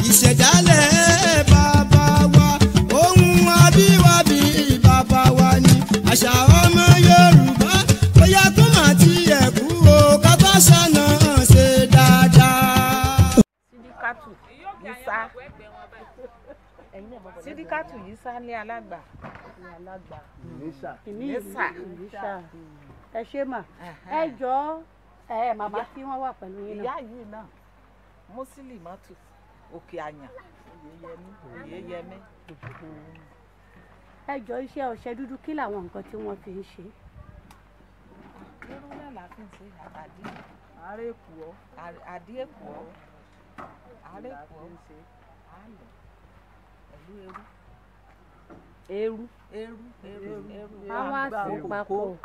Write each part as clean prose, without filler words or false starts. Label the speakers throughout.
Speaker 1: ìṣẹ̀dálẹ̀ bàbá wa ohun abíwábí bàbá wa ni àṣà ọmọ Yorùbá bóyá kó má tiẹ̀ kú o ká bá ṣàna ṣe dáadáa.
Speaker 2: Sídíkàtù yìí sá ní alágbà.
Speaker 3: Iniṣa. Ẹ ṣé mà. Ẹ jọ̀ọ́ màmá tí wọ́n wà pẹ̀lú yín náà.
Speaker 2: Ìyá yìí náà Mùsílì mọ́tò òkè àyàn Oyèyẹmí.
Speaker 3: Ẹ jọ̀ọ́ iṣẹ́ ọṣẹ dúdú kí làwọn nǹkan tí wọ́n fi ń ṣe?
Speaker 2: Irú náà la fi ń ṣe àdí.
Speaker 4: Àrèkùọ́.
Speaker 2: Àdí èkùọ́. Àrèkùọ́ ṣe àlọ́ pẹ̀lú eru.
Speaker 3: Àwọn àṣẹ papọ̀.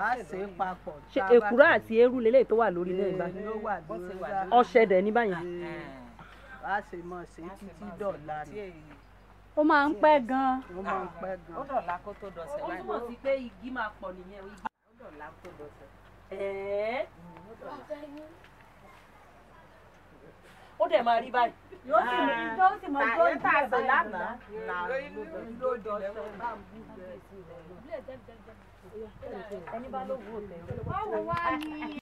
Speaker 4: Àṣẹ papọ̀.
Speaker 5: Ṣé èkùrọ́ àti eru lélẹ̀ tó wà lórí náà báyìí? Ọṣẹ dẹ̀ ní báyìí.
Speaker 4: Àṣẹ mọ̀ ṣe títí dọ̀la ni.
Speaker 3: Ó máa ń pẹ́ gan-an.
Speaker 2: Ó dọ̀la kó tó dọ̀sẹ̀ báyìí.
Speaker 5: Ó túmọ̀ sí pé igi máa pọ̀ nìyẹn.
Speaker 2: Ó dọ̀la kó dọ̀sẹ̀.
Speaker 5: Ó dẹ̀ máa rí báyìí.
Speaker 3: Yóò sì mọ tó ń tà sí lánàá.
Speaker 5: Ẹni bá lóògùn ò lẹ̀.
Speaker 3: Báwo wá ní.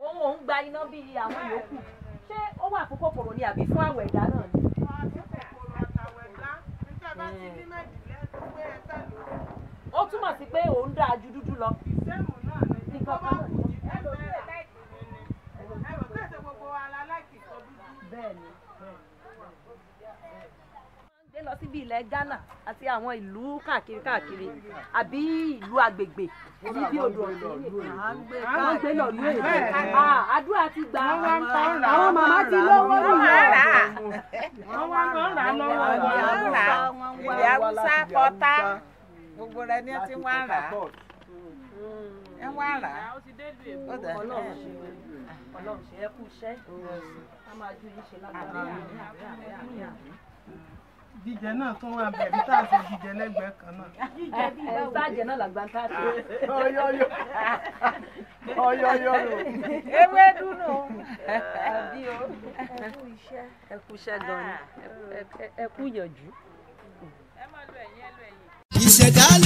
Speaker 5: Òun gba iná bíi àwọn yòókù. Ṣé ó wà fún kòkòrò ni àbí fún àwẹ̀ ẹ̀dá náà ni? Ó túmọ̀ sí pé òun dáa ju dúdú lọ. Bẹ́ẹ̀ni. Gbé lọ síbi ilẹ̀ Ghana àti àwọn ìlú káàkiri àbí ìlú agbègbè níbi odò ọ̀sìn. Àwọn gbé lọ lú èdè. Àdúrà ti gbà. Àwọn màmá ti lówó nìyẹn.
Speaker 2: Wọ́n wá ń rà lọ́wọ́ ilẹ̀ Haúsá Pọ́tà gbogbo rẹ̀ ní ti wá ń rà. Ẹ wá rà.
Speaker 5: Ọlọ́run ṣe é kú iṣẹ́. A máa ju yín ṣe lágbára.
Speaker 4: Jíjẹ náà tún wà bẹ̀rẹ̀ tá a ṣe jíjẹ lẹ́gbẹ̀ẹ́ kan náà.
Speaker 5: Bájẹ náà làgbà ń tà sí.
Speaker 4: Ọyọyọ.
Speaker 2: Ewé dúnú.
Speaker 5: Àbí o. Ẹ kú iṣẹ́. Ẹ kú iṣẹ́ gan-an. Ẹ kú ìyànjú.
Speaker 1: ìṣẹ̀dálẹ̀.